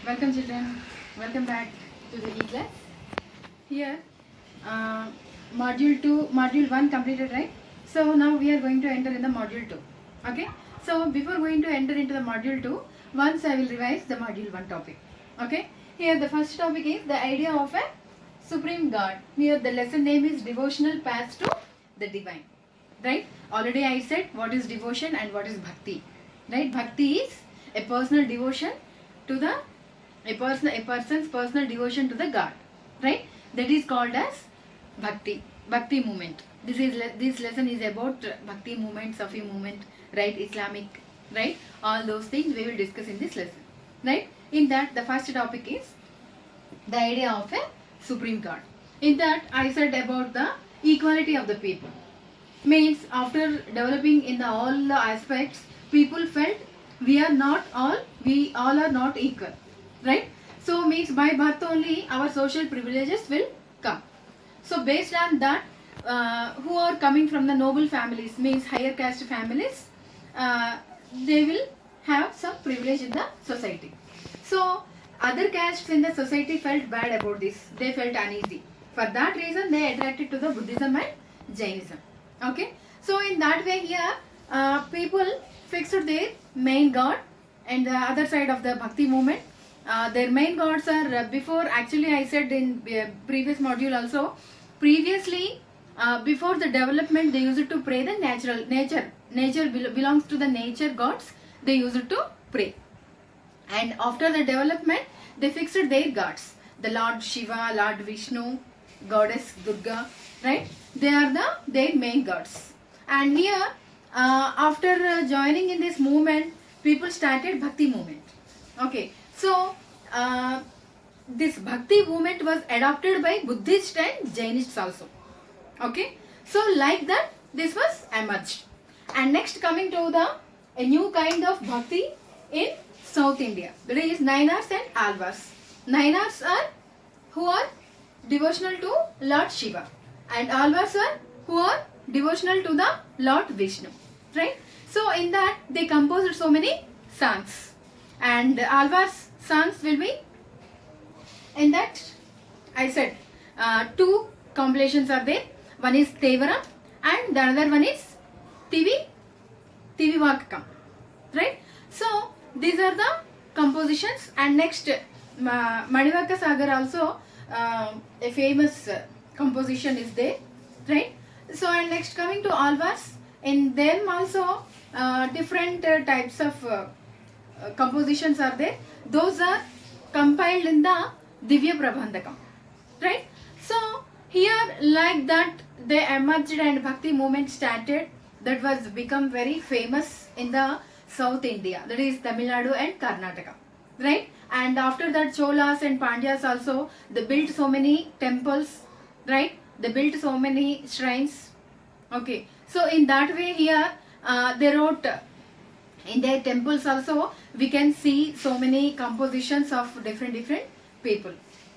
Welcome children, welcome back to the E-class. Here, module 2, module 1 completed, right? So now we are going to enter in the module 2. Okay, so before going to enter into the module 2, once I will revise the module 1 topic. Okay, here the first topic is the idea of a supreme God. Here the lesson name is devotional paths to the divine. Right, already I said what is devotion and what is bhakti. Right, bhakti is a personal devotion to the a person's personal devotion to the God, right? That is called as bhakti movement. This lesson is about bhakti movement, Sufi movement, right? Islamic, right? All those things we will discuss in this lesson, right? In that, the first topic is the idea of a supreme God. In that, I said about the equality of the people. Means after developing in all the aspects, people felt we all are not equal. Right? So means by birth only our social privileges will come. So based on that, who are coming from the noble families, means higher caste families, they will have some privilege in the society. So other castes in the society felt bad about this. They felt uneasy. For that reason, they attracted to the Buddhism and Jainism. Okay. So in that way here, people fixed their main god and the other side of the Bhakti movement. Their main gods are before, actually I said in previous module also, previously before the development they used to pray the nature belongs to the nature gods, they used to pray, and after the development they fixed their gods, the Lord Shiva, Lord Vishnu, goddess Durga, right? They are their main gods. And here after joining in this movement, people started Bhakti movement. Okay, so this Bhakti movement was adopted by Buddhists and Jainists also. Okay, so like that this was emerged. And next coming to a new kind of Bhakti in South India. That is Nainars and Alvars. Nainars are who are devotional to Lord Shiva, and Alvars are who are devotional to the Lord Vishnu. Right? So in that they composed so many songs. And Alvars songs will be in that I said two compilations are there. One is Tevaram and the other one is Tivivakam. Right? So these are the compositions. And next Manivaka Sagar also a famous composition is there. Right? So and next coming to Alvars, in them also different types of compositions are there. Those are compiled in the Divya Prabandhakam. Right? So here like that they emerged and Bhakti movement started. That was become very famous in the South India. That is Tamil Nadu and Karnataka. Right? And after that Cholas and Pandyas also, they built so many temples. Right? They built so many shrines. Okay. So in that way here they wrote in their temples also, we can see so many compositions of different people,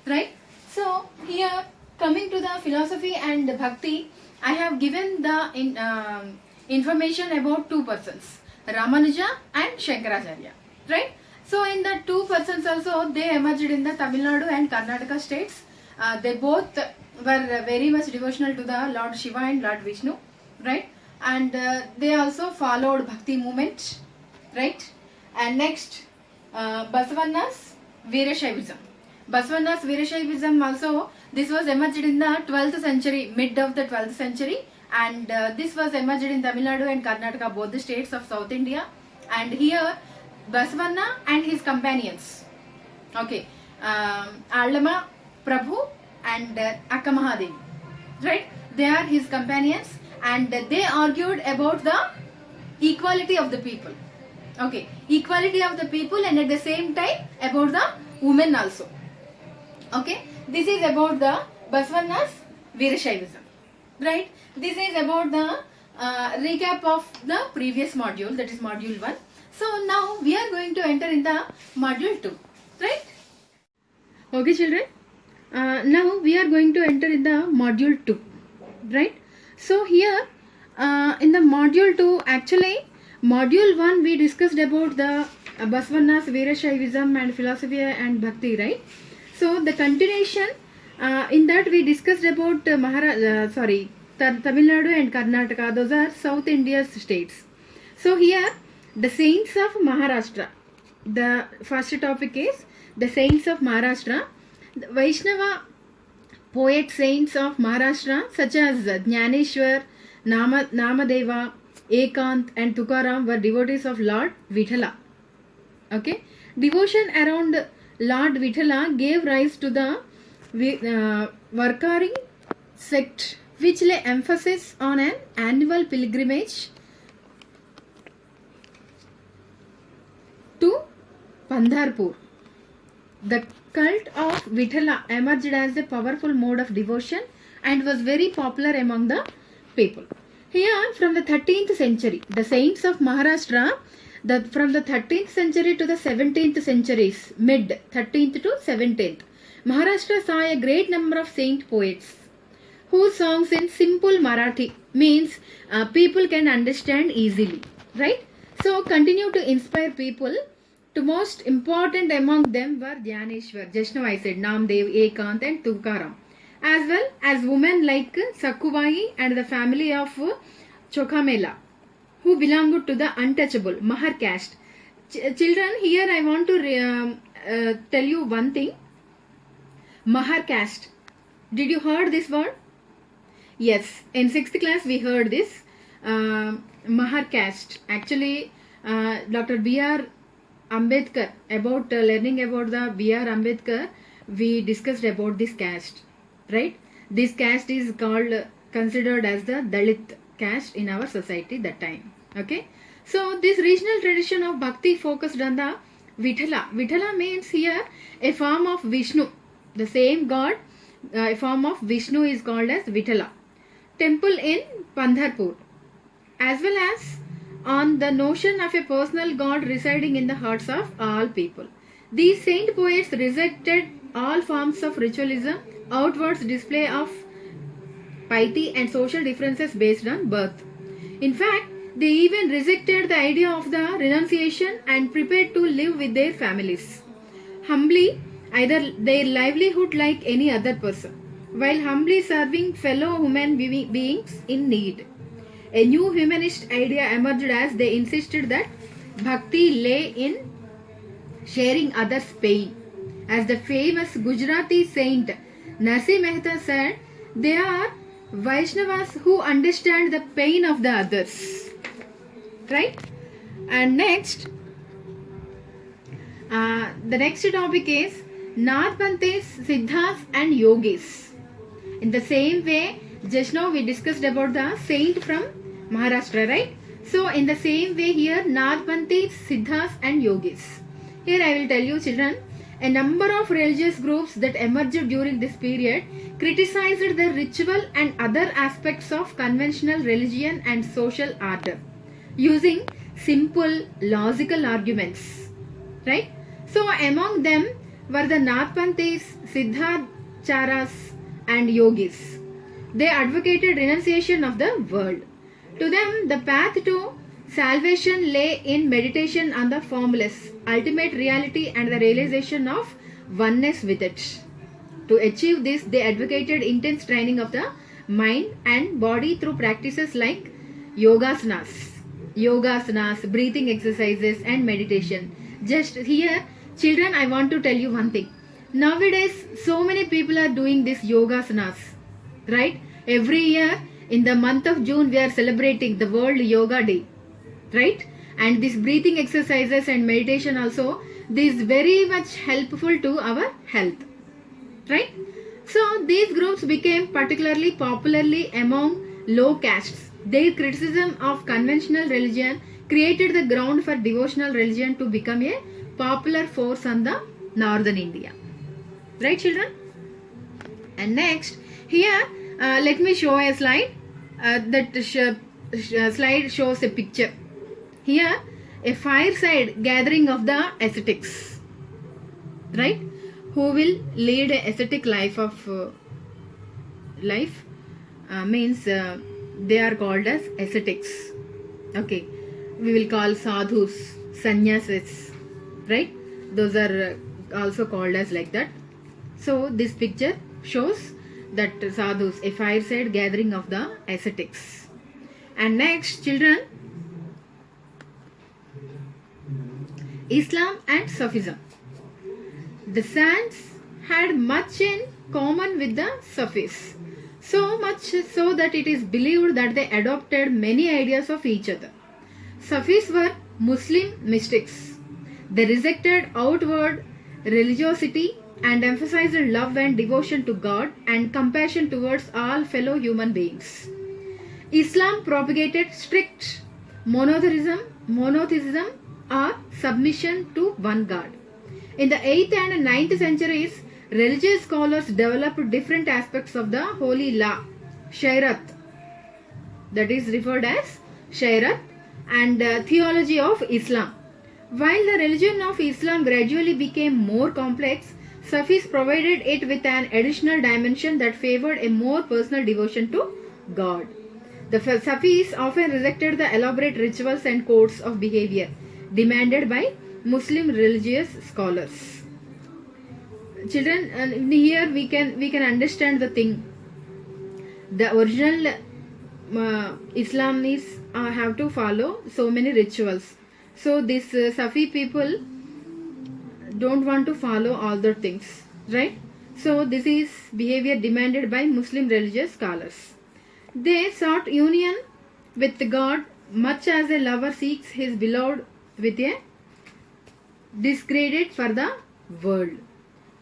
right? So here coming to the philosophy and bhakti, I have given the information about two persons, Ramanuja and Shankaracharya, right? So in the two persons also, they emerged in the Tamil Nadu and Karnataka states. They both were very much devotional to the Lord Shiva and Lord Vishnu, right? And they also followed bhakti movement, right? And next Basavanna's Veerashaivism. Basavanna's Veerashaivism also, this was emerged in the 12th century, mid of the 12th century, and this was emerged in Tamil Nadu and Karnataka, both the states of South India. And here Basavanna and his companions, okay, Allama Prabhu and Akka Mahadevi, right? They are his companions, and they argued about the equality of the people. Okay, equality of the people, and at the same time about the women also. Okay, this is about the Basavanna's Veerashaivism, right? This is about the recap of the previous module, that is module 1. So now we are going to enter in the module 2, right? Okay children, now we are going to enter in the module 2, right? So here in the module 2, actually Module 1 we discussed about the Basavana's Veerashaivism and philosophy and bhakti, right? So the continuation in that we discussed about Tamil Nadu and Karnataka. Those are South India's states. So here the saints of Maharashtra. The first topic is the saints of Maharashtra. The Vaishnava poet saints of Maharashtra such as Jnaneshwar, Namadeva, Ekant and Tukaram were devotees of Lord Vithala. Okay, devotion around Lord Vithala gave rise to the Varkari sect, which lay emphasis on an annual pilgrimage to Pandharpur. The cult of Vithala emerged as a powerful mode of devotion and was very popular among the people. Here, from the 13th century, the saints of Maharashtra, from the 13th century to the 17th centuries, mid 13th to 17th, Maharashtra saw a great number of saint poets whose songs in simple Marathi means people can understand easily, right? So, continue to inspire people. The most important among them were Jnaneshwar, just now I said, Namdev, Ekant and Tukaram, as well as women like Sakkubai and the family of Chokhamela, who belonged to the untouchable Mahar caste. Children, here I want to tell you one thing. Mahar caste. Did you heard this word? Yes, in 6th class we heard this. Mahar caste. Actually, Dr. B.R. Ambedkar, about learning about the B.R. Ambedkar, we discussed about this caste, right? This caste is considered as the Dalit caste in our society that time. Okay, so this regional tradition of bhakti focused on the Vithala. Vithala means here a form of Vishnu. The same god, a form of Vishnu is called as Vithala. Temple in Pandharpur, as well as on the notion of a personal god residing in the hearts of all people. These saint poets rejected all forms of ritualism, outwards display of piety and social differences based on birth. In fact, they even rejected the idea of the renunciation and prepared to live with their families, humbly, either their livelihood like any other person, while humbly serving fellow human beings in need. A new humanist idea emerged as they insisted that bhakti lay in sharing others' pain. As the famous Gujarati saint Narsi Mehta said, they are Vaishnavas who understand the pain of the others. Right? And next, the next topic is Nathpantes, Siddhas and Yogis. In the same way, just now we discussed about the saint from Maharashtra, right? So in the same way here, Nathpantes, Siddhas and Yogis. Here I will tell you children, a number of religious groups that emerged during this period criticized the ritual and other aspects of conventional religion and social order using simple logical arguments, right? So among them were the Nathpantes, Siddhacharas and Yogis. They advocated renunciation of the world. To them, the path to salvation lay in meditation on the formless, ultimate reality and the realization of oneness with it. To achieve this, they advocated intense training of the mind and body through practices like yogasanas, breathing exercises and meditation. Just here, children, I want to tell you one thing. Nowadays, so many people are doing this yogasanas, right? Every year, in the month of June, we are celebrating the World Yoga Day, right? And this breathing exercises and meditation also, this is very much helpful to our health, right? So, these groups became particularly popularly among low castes. Their criticism of conventional religion created the ground for devotional religion to become a popular force on the northern India. Right, children? And next, here, let me show a slide. Slide shows a picture. Here, a fireside gathering of the ascetics, right? Who will lead a ascetic life of means they are called as ascetics. Okay, we will call sadhus, sannyasis, right? Those are also called as like that. So this picture shows that sadhus, a fireside gathering of the ascetics. And next, children, Islam and Sufism. The Sands had much in common with the Sufis, so much so that it is believed that they adopted many ideas of each other. Sufis were Muslim mystics. They rejected outward religiosity and emphasized love and devotion to God and compassion towards all fellow human beings. Islam propagated strict monotheism or submission to one God. In the 8th and 9th centuries, religious scholars developed different aspects of the holy law, Shariat, that is referred as Shariat, and theology of Islam. While the religion of Islam gradually became more complex, Sufis provided it with an additional dimension that favored a more personal devotion to God. The Sufis often rejected the elaborate rituals and codes of behavior demanded by Muslim religious scholars. Children, here we can understand the thing. The original Islam is have to follow so many rituals. So this Sufi people don't want to follow all the things, right? So this is behavior demanded by Muslim religious scholars. They sought union with God much as a lover seeks his beloved with a discredit for the world.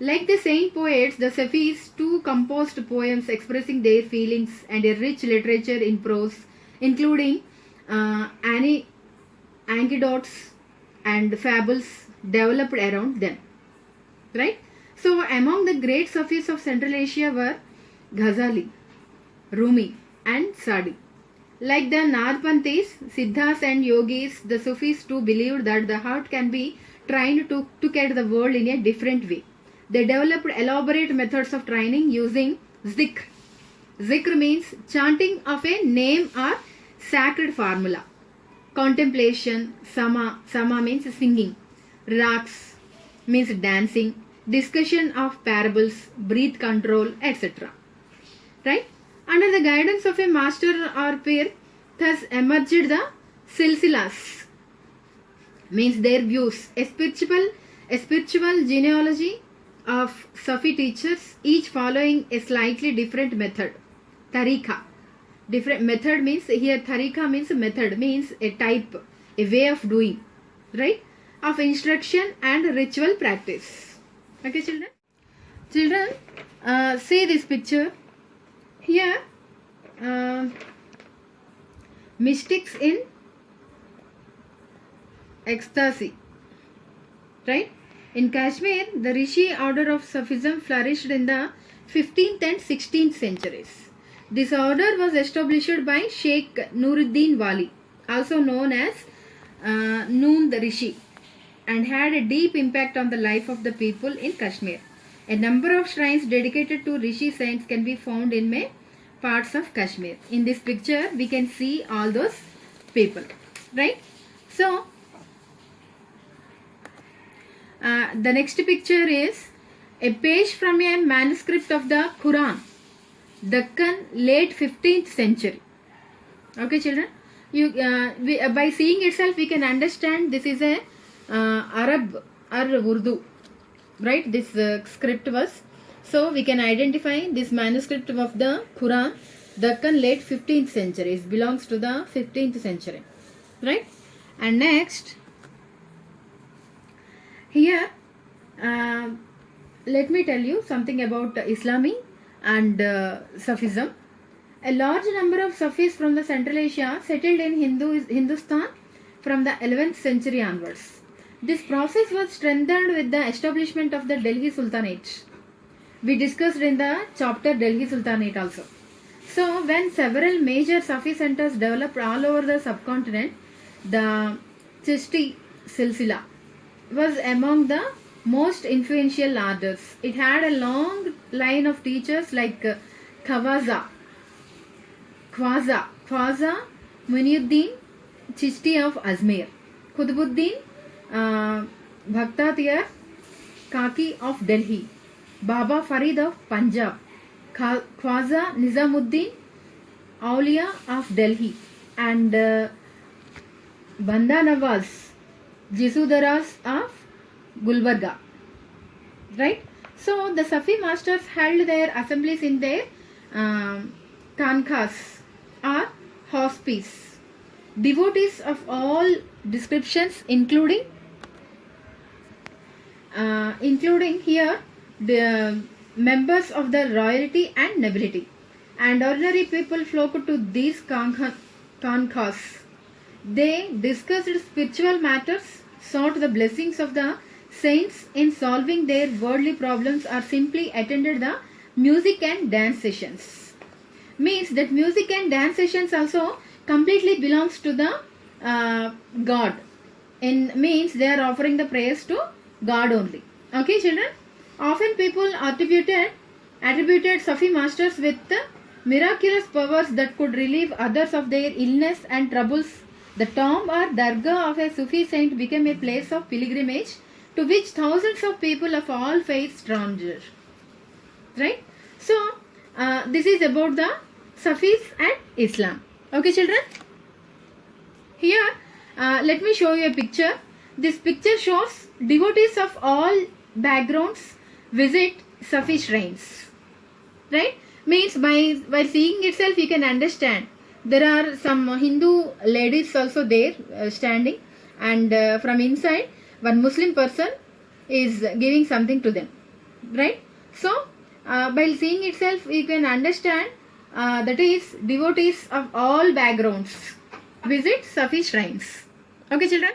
Like the saint poets, the Sufis too composed poems expressing their feelings and a rich literature in prose, including anecdotes and fables developed around them. Right? So among the great Sufis of Central Asia were Ghazali, Rumi and Sadi. Like the Nadpanthis, Siddhas and Yogis, the Sufis too believed that the heart can be trained to look at the world in a different way. They developed elaborate methods of training using zikr. Zikr means chanting of a name or sacred formula. Contemplation, sama means singing. Raqs means dancing. Discussion of parables, breath control, etc. Right? Under the guidance of a master or peer, thus emerged the silsilas, means their views, a spiritual genealogy of Sufi teachers, each following a slightly different method. Tariqa. Different method means, here tariqa means method, means a type, a way of doing, right? Of instruction and ritual practice. Okay, children? Children, see this picture. Here, mystics in ecstasy, right? In Kashmir, the Rishi order of Sufism flourished in the 15th and 16th centuries. This order was established by Sheikh Nuruddin Wali, also known as Noon the Rishi, and had a deep impact on the life of the people in Kashmir. A number of shrines dedicated to Rishi saints can be found in many parts of Kashmir. In this picture, we can see all those people, right? So, the next picture is a page from a manuscript of the Quran, Deccan, late 15th century. Okay, children? By seeing itself, we can understand this is a Arab or Urdu. Right, this script was, so we can identify this manuscript of the Quran, Deccan, late 15th century. It belongs to the 15th century, right? And next, here, let me tell you something about Islami and Sufism. A large number of Sufis from the Central Asia settled in Hindustan from the 11th century onwards. This process was strengthened with the establishment of the Delhi Sultanate. We discussed in the chapter Delhi Sultanate also. So, when several major Sufi centers developed all over the subcontinent, the Chishti Silsila was among the most influential orders. It had a long line of teachers like Khwaja Muinuddin, Chishti of Ajmer, Qutbuddin Bhaktatiar Kaki of Delhi, Baba Farid of Punjab, Khwaja Nizamuddin Aulia of Delhi, and Banda Nawaz Jisudaras of Gulbarga. Right? So the Sufi masters held their assemblies in their khanqahs or hospice. Devotees of all descriptions, including here the members of the royalty and nobility, and ordinary people flocked to these khanqahs. They discussed spiritual matters, sought the blessings of the saints in solving their worldly problems, or simply attended the music and dance sessions. Means that music and dance sessions also completely belongs to the God. Means they are offering the prayers to God only. Okay, children? Often people attributed Sufi masters with miraculous powers that could relieve others of their illness and troubles. The tomb or dargah of a Sufi saint became a place of pilgrimage to which thousands of people of all faiths stranger. Right? So, this is about the Sufis and Islam. Okay, children? Here, let me show you a picture. This picture shows devotees of all backgrounds visit Sufi shrines. Right? Means by seeing itself you can understand. There are some Hindu ladies also there standing, and from inside one Muslim person is giving something to them. Right? So, by seeing itself you can understand that is devotees of all backgrounds visit Sufi shrines. Okay, children?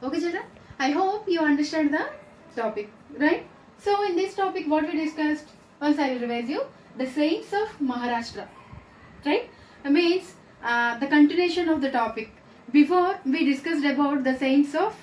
Okay, children? I hope you understand the topic, right? So, in this topic, what we discussed, once I will revise you, the saints of Maharashtra, right? Means the continuation of the topic. Before, we discussed about the saints of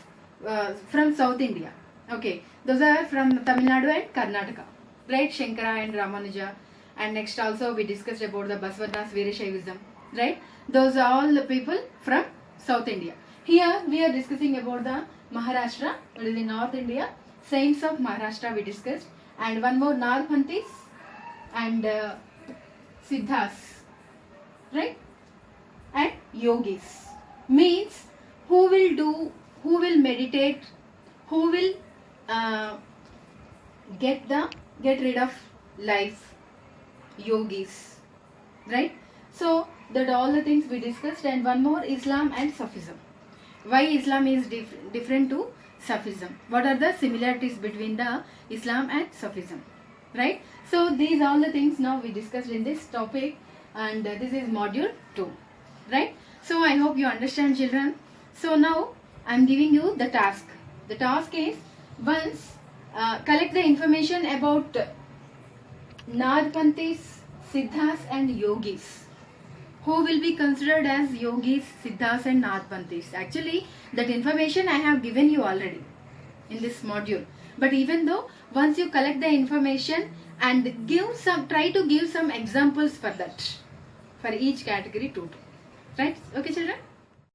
from South India. Okay, those are from Tamil Nadu and Karnataka, right? Shankara and Ramanuja. And next also we discussed about the Basavana's Veerashaivism, right? Those are all the people from South India. Here we are discussing about the Maharashtra, that is in North India. Saints of Maharashtra we discussed, and one more Narpanthis and Siddhas, right? And Yogis, means who will meditate, who will get rid of life. Yogis, right? So that all the things we discussed, and one more Islam and Sufism. Why Islam is different to Sufism? What are the similarities between the Islam and Sufism? Right? So these all the things now we discussed in this topic, and this is module 2. Right? So I hope you understand, children. So now I am giving you the task. The task is once collect the information about Narpanthis, Siddhas and Yogis. Who will be considered as Yogis, Siddhas and Narpanthis? Actually, that information I have given you already in this module. But even though, once you collect the information and try to give some examples for that, for each category 2. Right? Okay, children?